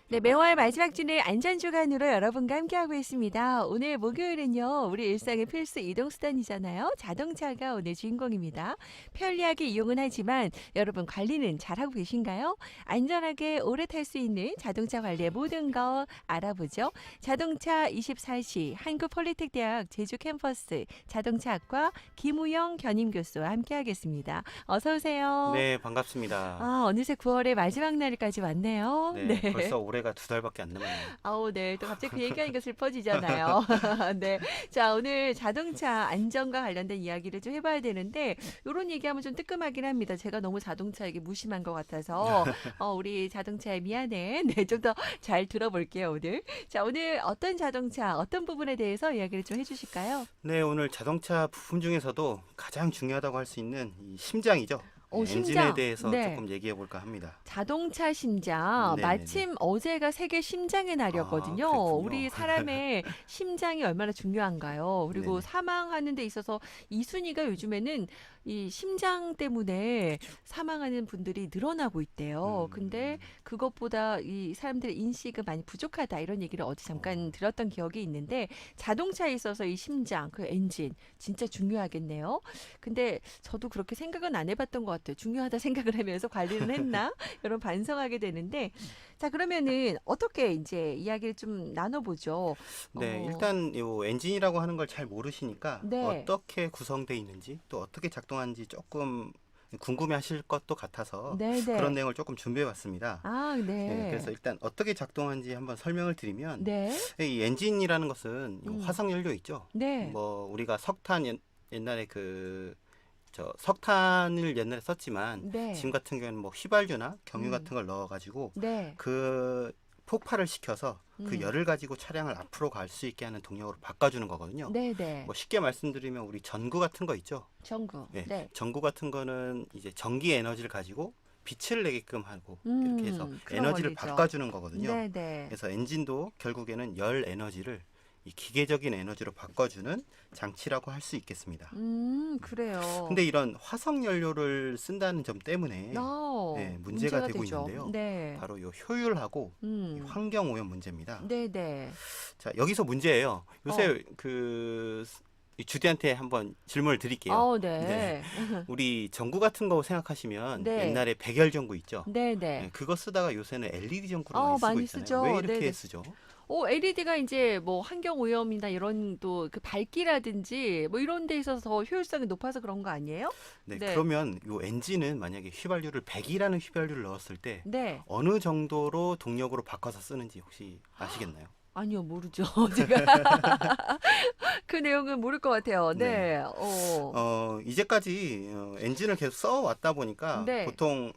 네, 매월 마지막 주는 안전주간으로 여러분과 함께하고 있습니다. 오늘 목요일은요, 우리 일상의 필수 이동수단이잖아요. 자동차가 오늘 주인공입니다. 편리하게 이용은 하지만 여러분 관리는 잘하고 계신가요? 안전하게 오래 탈 수 있는 자동차 관리의 모든 거 알아보죠. 자동차 24시 한국폴리텍대학 제주 캠퍼스 자동차학과 김우영 견임교수와 함께하겠습니다. 어서 오세요. 네, 반갑습니다. 어느새 9월의 마지막 날까지 왔네요. 네, 네. 벌써 올해가 2달밖에 안 남았네요. 아우, 네. 또 갑자기 그 얘기하니까 슬퍼지잖아요. 네. 자, 오늘 자동차 안전과 관련된 이야기를 좀 해봐야 되는데, 요런 얘기하면 좀 뜨끔하긴 합니다. 제가 너무 자동차에게 무심한 것 같아서, 우리 자동차에 미안해. 네, 좀 더 잘 들어볼게요, 오늘. 자, 오늘 어떤 자동차, 어떤 부분에 대해서 이야기를 좀 해주실까요? 네, 오늘 자동차 부품 중에서도 가장 중요하다고 할 수 있는 이 심장이죠. 네, 엔진에 심장. 대해서 네. 조금 얘기해 볼까 합니다. 자동차 심장. 네네네. 마침 어제가 세계 심장의 아, 날이었거든요. 그랬군요. 우리 사람의 심장이 얼마나 중요한가요? 그리고 네네. 사망하는 데 있어서 이 순위가 요즘에는 이 심장 때문에 사망하는 분들이 늘어나고 있대요. 근데 그것보다 이 사람들의 인식은 많이 부족하다 이런 얘기를 어제 잠깐 어, 들었던 기억이 있는데 자동차에 있어서 이 심장, 그 엔진 진짜 중요하겠네요. 근데 저도 그렇게 생각은 안 해봤던 것 같아요. 중요하다 생각을 하면서 관리는 했나? 이런 반성하게 되는데, 자, 그러면은 어떻게 이제 이야기를 좀 나눠보죠. 네, 어, 일단 요 엔진이라고 하는 걸 잘 모르시니까 네, 어떻게 구성되어 있는지 또 어떻게 작동하는지 조금 궁금해하실 것도 같아서 네, 그런 네. 내용을 조금 준비해 봤습니다. 아, 네, 그래서 네, 일단 어떻게 작동하는지 한번 설명을 드리면 네, 이 엔진이라는 것은 이 음, 화석 연료 있죠. 네, 뭐 우리가 석탄 옛날에 석탄을 옛날에 썼지만 네, 지금 같은 경우는 뭐 휘발유나 경유 음, 같은 걸 넣어 가지고 네, 그 폭발을 시켜서 그 음, 열을 가지고 차량을 앞으로 갈 수 있게 하는 동력으로 바꿔주는 거거든요. 네, 네. 뭐 쉽게 말씀드리면 우리 전구 같은 거 있죠. 전구, 예, 네, 전구 같은 거는 이제 전기 에너지를 가지고 빛을 내게끔 하고 이렇게 해서 그런 에너지를 원리죠. 바꿔주는 거거든요. 네, 네. 그래서 엔진도 결국에는 열 에너지를 이 기계적인 에너지로 바꿔주는 장치라고 할 수 있겠습니다. 그래요. 근데 이런 화석 연료를 쓴다는 점 때문에 문제가 문제가 되고 되죠. 있는데요. 네, 바로 이 효율하고 이 음, 환경 오염 문제입니다. 네, 네. 자, 여기서 문제예요. 어, 요새 이 주디한테 한번 질문을 드릴게요. 네. 네. 우리 전구 같은 거 생각하시면 네. 옛날에 백열 전구 있죠. 네, 네네. 그거 쓰다가 요새는 LED 전구로 많이 쓰고 많이 있잖아요. 왜 쓰죠. 이렇게 네네. 쓰죠? LED가 이제 뭐 환경 오염이나 이런 또 그 밝기라든지 뭐 이런 데 있어서 더 효율성이 높아서 그런 거 아니에요? 네, 네. 그러면 요 엔진은 만약에 휘발유를 100이라는 휘발유를 넣었을 때 네. 어느 정도로 동력으로 바꿔서 쓰는지 혹시 아시겠나요? 아니요, 모르죠. 제가 그 내용은 모를 것 같아요. 네. 네. 이제까지 엔진을 계속 써왔다 보니까 네. 보통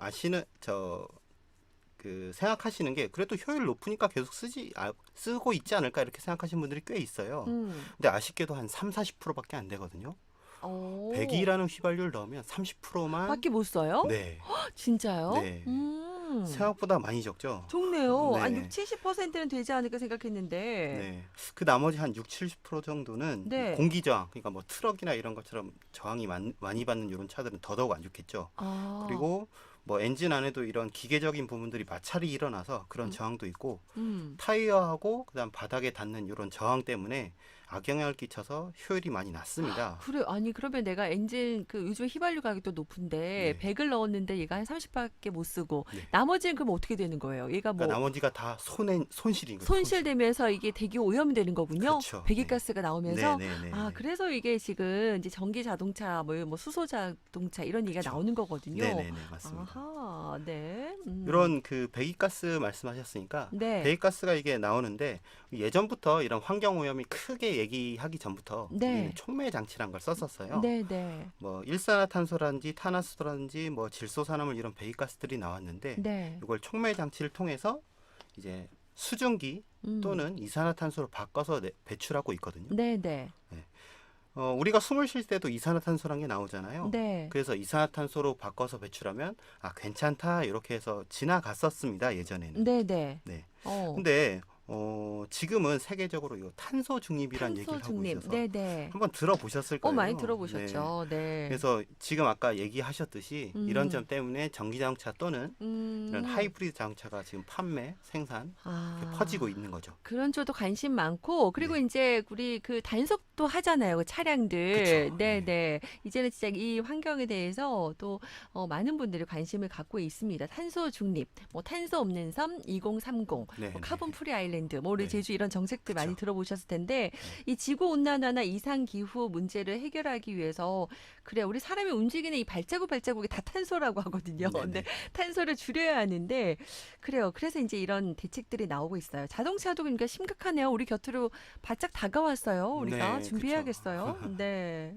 생각하시는 게 그래도 효율 높으니까 계속 쓰고 있지 않을까 이렇게 생각하시는 분들이 꽤 있어요. 음. 근데 아쉽게도 한 3, 40%밖에 안 되거든요. 오. 100이라는 휘발유를 넣으면 30%만. 밖에 못 써요? 네. 진짜요? 네. 음. 생각보다 많이 적죠. 좋네요. 한 6, 네. 70%는 되지 않을까 생각했는데. 네. 그 나머지 한 6, 70% 정도는 이 네. 공기 저항, 그러니까 뭐 트럭이나 이런 것처럼 저항이 많이 받는 이런 차들은 더더욱 안 좋겠죠. 아. 그리고 뭐 엔진 안에도 이런 기계적인 부분들이 마찰이 일어나서 그런 음. 저항도 있고 음. 타이어하고 그다음 바닥에 닿는 이런 저항 때문에 악영향을 끼쳐서 효율이 많이 낮습니다. 그래, 아니, 그러면 내가 엔진, 그, 요즘 휘발유 가격도 높은데, 네. 100을 넣었는데 얘가 한 30밖에 못 쓰고, 네. 나머지는 그럼 어떻게 되는 거예요? 얘가 그러니까 뭐, 나머지가 다 손실인 거죠. 손실. 손실되면서 이게 대기 오염이 되는 거군요? 그렇죠. 네. 배기가스가 네, 나오면서? 네, 네, 아, 네. 그래서 이게 지금 이제 전기 자동차, 뭐 수소 자동차 이런 얘기가 그렇죠. 나오는 네, 거거든요. 네, 네, 맞습니다. 아하, 네. 이런 그 배기가스 말씀하셨으니까 네. 배기가스가 이게 나오는데 예전부터 이런 환경 오염이 크게 얘기하기 전부터 우리는 네. 촉매 장치란 걸 썼었어요. 네, 네. 뭐 일산화탄소라든지 탄화수소라든지 뭐 질소산화물 이런 배기가스들이 나왔는데 네. 이걸 촉매 장치를 통해서 이제 수증기 음. 또는 이산화탄소로 바꿔서 배출하고 있거든요. 네, 네. 네. 우리가 숨을 쉴 때도 이산화탄소란 게 나오잖아요. 네. 그래서 이산화탄소로 바꿔서 배출하면 괜찮다 이렇게 해서 지나갔었습니다 예전에는. 네, 네. 네. 어. 근데 지금은 세계적으로 요 탄소 중립이라는 탄소 얘기를 하고 중립. 있어서 네네. 한번 들어보셨을 거예요. 많이 네. 들어보셨죠. 네. 그래서 지금 아까 얘기하셨듯이 이런 점 때문에 전기 자동차 또는 이런 하이브리드 자동차가 지금 판매, 생산 이렇게 퍼지고 있는 거죠. 그런 쪽도 관심 많고 그리고 네. 이제 우리 그 단속도 하잖아요. 그 차량들. 그쵸. 네네. 이제는 진짜 이 환경에 대해서 또 많은 분들이 관심을 갖고 있습니다. 탄소 중립, 뭐 탄소 없는 섬 2030, 네, 뭐 네. 카본 프리 아일랜드, 뭐 우리 네. 제주 이런 정책들 많이 그쵸. 들어보셨을 텐데 이 지구 온난화나 이상 기후 문제를 해결하기 위해서 그래 우리 사람이 움직이는 이 발자국이 다 탄소라고 하거든요. 네, 근데 네. 탄소를 줄여야 하는데 그래요. 그래서 이제 이런 대책들이 나오고 있어요. 자동차도 그러니까 심각하네요. 우리 곁으로 바짝 다가왔어요. 우리가 네, 준비해야겠어요. 네.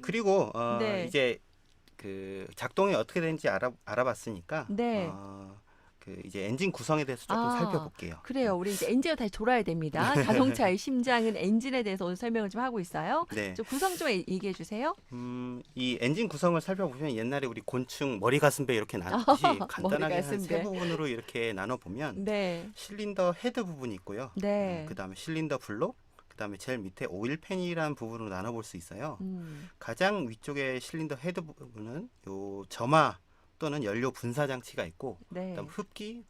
그리고 네. 이제 그 작동이 어떻게 되는지 알아봤으니까 네. 그 이제 엔진 구성에 대해서 조금 살펴볼게요. 그래요. 우리 이제 엔진으로 다시 돌아야 됩니다. 자동차의 심장은 엔진에 대해서 오늘 설명을 좀 하고 있어요. 네. 좀 구성 좀 얘기해 주세요. 이 엔진 구성을 살펴보면 옛날에 우리 곤충 머리 가슴 배 이렇게 나눴듯이 간단하게 머리, 한 가슴, 세 배. 부분으로 이렇게 나눠 보면 네. 실린더 헤드 부분이 있고요. 네. 그다음에 실린더 블록, 그다음에 제일 밑에 오일팬이라는 부분으로 나눠 볼 수 있어요. 가장 위쪽에 실린더 헤드 부분은 요 점화 또는 연료 분사 장치가 있고, 네. 그다음 흡기,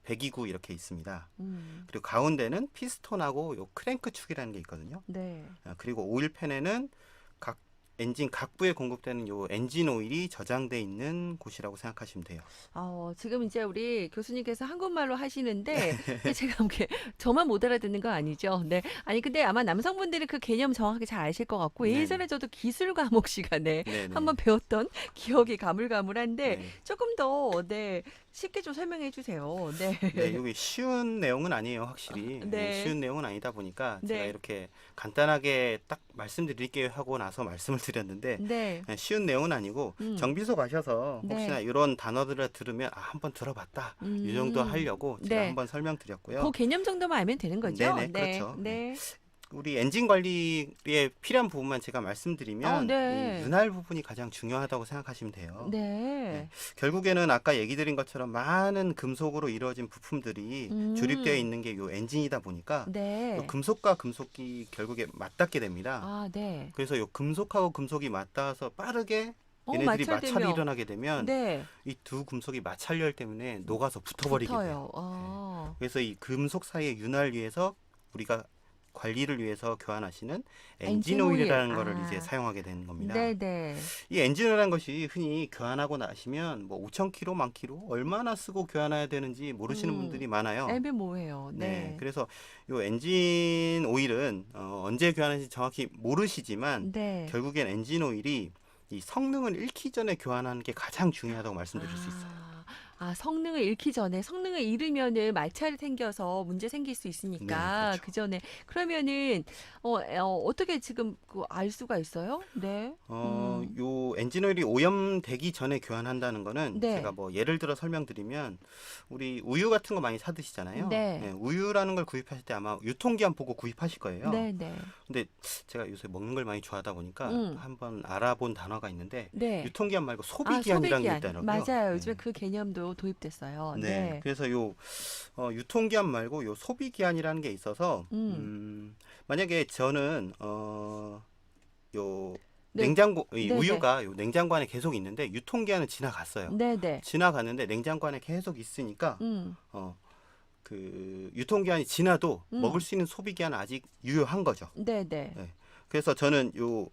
배기구 이렇게 있습니다. 음. 그리고 가운데는 피스톤하고 요 크랭크 축이라는 게 있거든요. 네. 그리고 오일팬에는 각 엔진 각부에 공급되는 요 엔진 오일이 저장돼 있는 곳이라고 생각하시면 돼요. 지금 이제 우리 교수님께서 한국말로 하시는데 제가 이렇게 저만 못 알아듣는 거 아니죠? 네. 아니 근데 아마 남성분들은 그 개념 정확하게 잘 아실 것 같고 네네. 예전에 저도 기술 과목 시간에 네네. 한번 배웠던 기억이 가물가물한데 네. 조금 더 쉽게 좀 설명해 주세요. 네. 네, 여기 쉬운 내용은 아니에요, 확실히. 네. 쉬운 내용은 아니다 보니까 제가 네. 이렇게 간단하게 딱 말씀드릴게요 하고 나서 말씀을 드렸는데 네. 쉬운 내용은 아니고 정비소 가셔서 네. 혹시나 이런 단어들을 들으면 한번 들어봤다. 이 정도 하려고 제가 네. 한번 설명드렸고요. 그 개념 정도만 알면 되는 거죠? 네네, 그렇죠. 네. 우리 엔진 관리에 필요한 부분만 제가 말씀드리면 네. 이 윤활 부분이 가장 중요하다고 생각하시면 돼요. 네. 결국에는 아까 얘기 드린 것처럼 많은 금속으로 이루어진 부품들이 조립되어 있는 게 요 엔진이다 보니까 네. 요 금속과 금속이 결국에 맞닿게 됩니다. 네. 그래서 요 금속하고 금속이 맞닿아서 빠르게 얘네들이 마찰되면. 마찰이 일어나게 되면 네. 이 두 금속이 마찰열 때문에 녹아서 붙어버리게 돼요. 붙어요. 그래서 이 금속 사이의 윤활 위해서 우리가 관리를 위해서 교환하시는 엔진 엔진 오일이라는 오일. 거를 이제 사용하게 되는 겁니다. 네네. 이 엔진오일이라는 것이 흔히 교환하고 나시면 뭐 5,000km, 10,000km 얼마나 쓰고 교환해야 되는지 모르시는 분들이 많아요. 애매모호해요. 네. 그래서 이 엔진 오일은 언제 교환하는지 정확히 모르시지만 네. 결국엔 엔진 오일이 이 성능을 잃기 전에 교환하는 게 가장 중요하다고 말씀드릴 수 있어요. 성능을 잃기 전에 성능을 잃으면은 마찰이 생겨서 문제 생길 수 있으니까 네, 그렇죠. 그 전에 그러면은 어떻게 지금 알 수가 있어요? 네. 요 엔진 오일이 오염되기 전에 교환한다는 거는 네. 제가 뭐 예를 들어 설명드리면 우리 우유 같은 거 많이 사 드시잖아요. 네. 우유라는 걸 구입하실 때 아마 유통기한 보고 구입하실 거예요. 네. 근데 제가 요새 먹는 걸 많이 좋아하다 보니까 한번 알아본 단어가 있는데 네. 유통기한 말고 소비기한이라는 게 있더라고요. 맞아요. 요즘에 그 개념도 도입됐어요. 네. 그래서 요 유통기한 말고 요 소비기한이라는 게 있어서 만약에 저는 요 네. 냉장고 이 네네. 우유가 요 냉장고 안에 계속 있는데 유통기한은 지나갔어요. 네네. 지나갔는데 냉장고 안에 계속 있으니까 그 유통기한이 지나도 먹을 수 있는 소비기한은 아직 유효한 거죠. 네네. 그래서 저는 요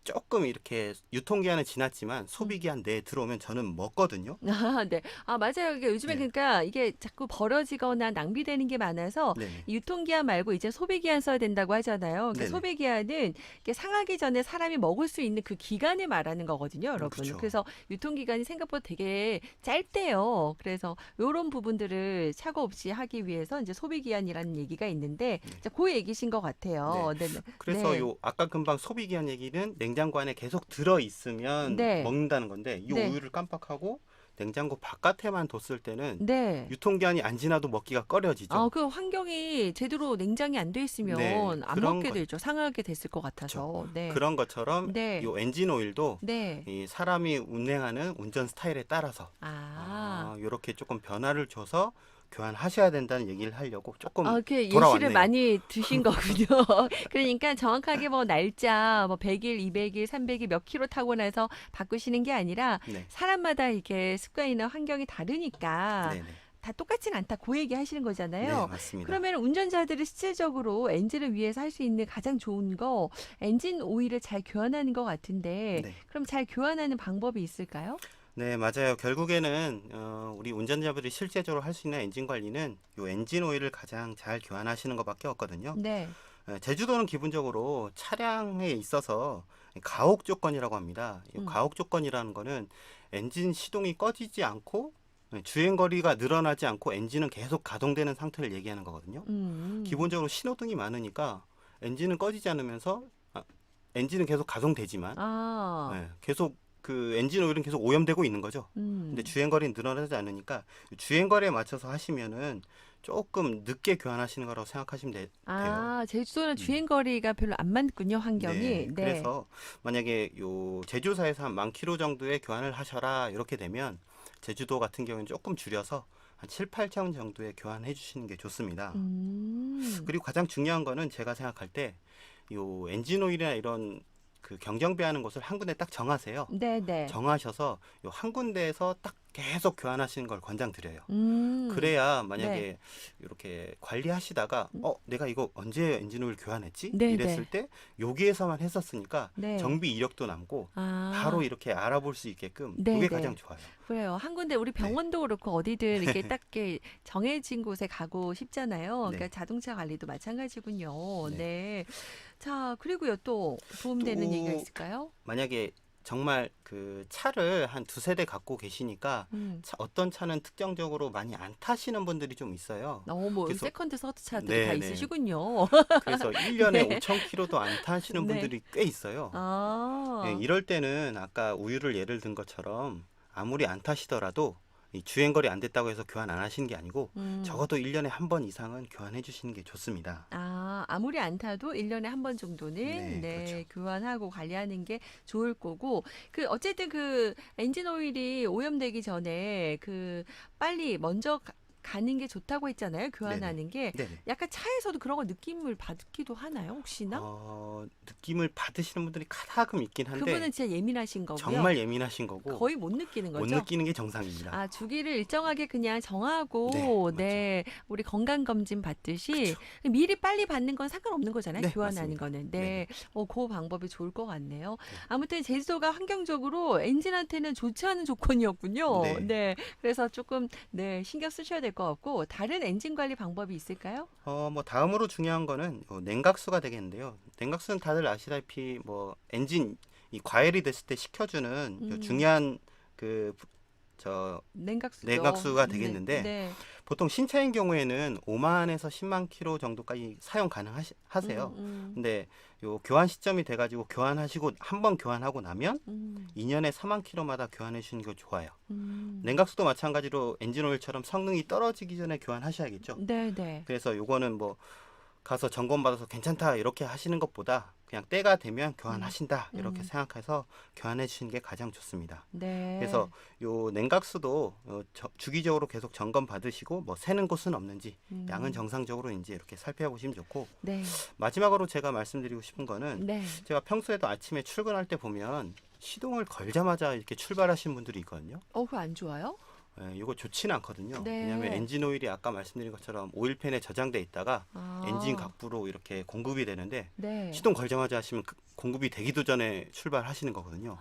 조금 이렇게 유통기한은 지났지만 소비기한 내에 들어오면 저는 먹거든요. 네. 맞아요. 이게 요즘에 네. 그러니까 이게 자꾸 버려지거나 낭비되는 게 많아서 네. 유통기한 말고 이제 소비기한 써야 된다고 하잖아요. 그러니까 네네. 소비기한은 이게 상하기 전에 사람이 먹을 수 있는 그 기간을 말하는 거거든요, 여러분. 그쵸. 그래서 유통기간이 생각보다 되게 짧대요. 그래서 이런 부분들을 착오 없이 하기 위해서 이제 소비기한이라는 얘기가 있는데 그 얘기신 것 같아요. 네. 그래서 네. 요 아까 금방 소비기한 얘기는 냉장고 안에 계속 들어 있으면 네. 먹는다는 건데 이 네. 우유를 깜빡하고 냉장고 바깥에만 뒀을 때는 네. 유통기한이 안 지나도 먹기가 꺼려지죠. 그 환경이 제대로 냉장이 안 돼 있으면 네, 안 그런 먹게 것- 되죠. 상하게 됐을 것 같아서. 네. 그런 것처럼 네. 요 엔진 오일도 네. 이 사람이 운행하는 운전 스타일에 따라서 이렇게 조금 변화를 줘서 교환하셔야 된다는 얘기를 하려고 조금 그 예시를 돌아왔네요. 많이 드신 거군요. 그러니까 정확하게 뭐 날짜, 뭐 100일, 200일, 300일 몇 킬로 타고 나서 바꾸시는 게 아니라 네, 사람마다 이렇게 습관이나 환경이 다르니까 네, 네, 다 똑같진 않다. 그 얘기 하시는 네, 거잖아요. 맞습니다. 그러면 운전자들이 실질적으로 엔진을 위해서 할 수 있는 가장 좋은 거 엔진 오일을 잘 교환하는 것 같은데 네. 그럼 잘 교환하는 방법이 있을까요? 네, 맞아요. 결국에는 우리 운전자분들이 실제적으로 할 수 있는 엔진 관리는 요 엔진 오일을 가장 잘 교환하시는 것밖에 없거든요. 네. 제주도는 기본적으로 차량에 있어서 가혹 조건이라고 합니다. 이 음. 가혹 조건이라는 거는 엔진 시동이 꺼지지 않고 주행 거리가 늘어나지 않고 엔진은 계속 가동되는 상태를 얘기하는 거거든요. 음. 기본적으로 신호등이 많으니까 엔진은 꺼지지 않으면서 엔진은 계속 가동되지만 아. 계속 그 엔진 오일은 계속 오염되고 있는 거죠. 근데 음. 주행 거리는 늘어나지 않으니까 주행 거리에 맞춰서 하시면은 조금 늦게 교환하시는 거라고 생각하시면 돼요. 제주도는 음. 주행 거리가 별로 안 맞군요, 환경이. 네, 네. 그래서 만약에 요 제조사에서 한 10,000km 정도의 교환을 하셔라 이렇게 되면 제주도 같은 경우는 조금 줄여서 한 7, 8천 정도의 교환해 주시는 게 좋습니다. 음. 그리고 가장 중요한 거는 제가 생각할 때 요 엔진 오일이나 이런 그 경정비하는 곳을 한 군데 딱 정하세요. 네네. 정하셔서 요 한 군데에서 딱 계속 교환하시는 걸 권장드려요. 그래야 만약에 네. 이렇게 관리하시다가 내가 이거 언제 엔진오일 교환했지? 네네. 이랬을 때 여기에서만 했었으니까 네. 정비 이력도 남고 아. 바로 이렇게 알아볼 수 있게끔 네, 그게 네. 가장 좋아요. 그래요. 한 군데 우리 병원도 그렇고 어디든 이렇게 딱 이렇게 정해진 곳에 가고 싶잖아요. 그러니까 네. 자동차 관리도 마찬가지군요. 네. 네. 자, 그리고요 또 도움되는 또 얘기가 있을까요? 만약에 정말 그 차를 한 2세대 갖고 계시니까 음. 어떤 차는 특정적으로 많이 안 타시는 분들이 좀 있어요. 뭐 그래서 세컨드, 서드 차들이 다 네, 네. 있으시군요. 그래서 1년에 네. 5,000km도 안 타시는 네. 분들이 꽤 있어요. 예, 이럴 때는 아까 우유를 예를 든 것처럼 아무리 안 타시더라도 이 주행거리 안 됐다고 해서 교환 안 하시는 게 아니고 음. 적어도 1년에 한 번 이상은 교환해 주시는 게 좋습니다. 아무리 안 타도 1년에 한 번 정도는 네, 그렇죠. 교환하고 관리하는 게 좋을 거고 어쨌든 그 엔진 오일이 오염되기 전에 빨리 먼저 가는 게 좋다고 했잖아요. 교환하는 게 네네. 약간 차에서도 그런 거 느낌을 받기도 하나요, 혹시나? 느낌을 받으시는 분들이 가끔 있긴 한데 그분은 진짜 예민하신 거고요. 정말 예민하신 거고 거의 못 느끼는 못 거죠? 느끼는 게 정상입니다. 주기를 일정하게 그냥 정하고, 네, 우리 건강검진 받듯이 그쵸. 미리 빨리 받는 건 상관없는 거잖아요. 네, 교환하는 맞습니다. 거는. 네네. 그 방법이 좋을 것 같네요. 네. 아무튼 제주도가 환경적으로 엔진한테는 좋지 않은 조건이었군요. 네. 그래서 조금, 신경 쓰셔야 될 것 같고, 다른 엔진 관리 방법이 있을까요? 뭐 다음으로 중요한 거는 냉각수가 되겠는데요. 냉각수는 다들 아시다시피 뭐 엔진 이 과열이 됐을 때 식혀주는 요 중요한 냉각수죠. 냉각수가 되겠는데 네. 보통 신차인 경우에는 5만에서 10만 킬로 정도까지 사용 가능하세요. 근데 요 교환 시점이 돼가지고 교환하시고 한 번 교환하고 나면 2년에 4만 킬로마다 교환해 주시는 게 좋아요. 냉각수도 마찬가지로 엔진오일처럼 성능이 떨어지기 전에 교환하셔야겠죠. 네. 그래서 요거는 뭐 가서 점검받아서 괜찮다 이렇게 하시는 것보다 그냥 때가 되면 교환하신다 이렇게 생각해서 교환해 주시는 게 가장 좋습니다. 네. 그래서 요 냉각수도 주기적으로 계속 점검 받으시고 뭐 새는 곳은 없는지 양은 정상적으로인지 이렇게 살펴보시면 좋고 네. 마지막으로 제가 말씀드리고 싶은 거는 네. 제가 평소에도 아침에 출근할 때 보면 시동을 걸자마자 이렇게 출발하시는 분들이 있거든요. 그거 안 좋아요? 이거 좋지는 않거든요. 네. 왜냐하면 엔진 오일이 아까 말씀드린 것처럼 오일팬에 저장돼 있다가 엔진 각부로 이렇게 공급이 되는데 네. 시동 걸자마자 하시면 공급이 되기도 전에 출발하시는 거거든요.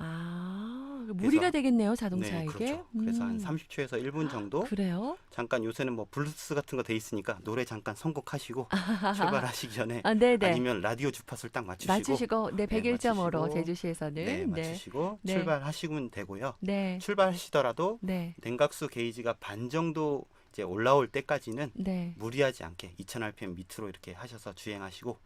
무리가 그래서- 되겠네요, 네, 자동차에게. 그렇죠. 그래서 한 30초에서 1분 정도 그래요? 잠깐 요새는 뭐 블루투스 같은 거 돼 있으니까 노래 잠깐 선곡하시고 출발하시기 전에 네네. 아니면 라디오 주파수를 딱 맞추시고 맞추시고, 101.5로 맞추시고, 제주시에서는. 네, 맞추시고 네. 출발하시면 되고요. 네. 출발하시더라도 네. 냉각수 게이지가 반 정도 이제 올라올 때까지는 네. 무리하지 않게 2000rpm 밑으로 이렇게 하셔서 주행하시고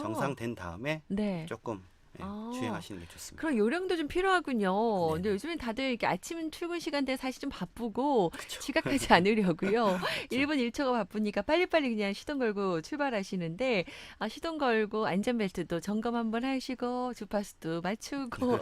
정상 된 다음에 네. 조금 예, 아. 주행하시는 게 좋습니다. 그런 요령도 좀 필요하군요. 근데 네네. 요즘엔 다들 이렇게 아침 출근 시간대 사실 좀 바쁘고 그쵸. 지각하지 않으려고요. 그쵸. 1분 1초가 바쁘니까 빨리빨리 그냥 시동 걸고 출발하시는데 시동 걸고 안전벨트도 점검 한번 하시고 주파수도 맞추고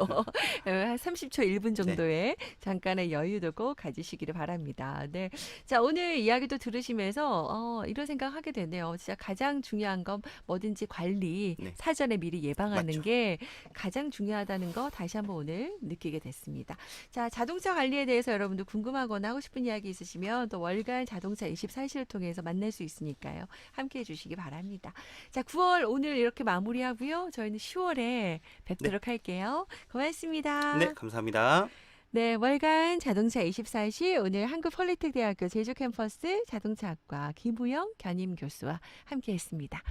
한 30초 1분 네. 정도의 잠깐의 여유도 꼭 가지시기를 바랍니다. 네. 자, 오늘 이야기도 들으시면서 이런 생각하게 되네요. 진짜 가장 중요한 건 뭐든지 관리, 네. 사전에 미리 예방하는 맞죠. 게 가장 중요하다는 거 다시 한번 오늘 느끼게 됐습니다. 자, 자동차 관리에 대해서 여러분도 궁금하거나 하고 싶은 이야기 있으시면 또 월간 자동차 24시를 통해서 만날 수 있으니까요. 함께 해주시기 바랍니다. 자, 9월 오늘 이렇게 마무리하고요. 저희는 10월에 네. 뵙도록 할게요. 고맙습니다. 네, 감사합니다. 네, 월간 자동차 24시 오늘 한국폴리텍대학교 제주 캠퍼스 자동차학과 김우영 겸임 교수와 함께했습니다.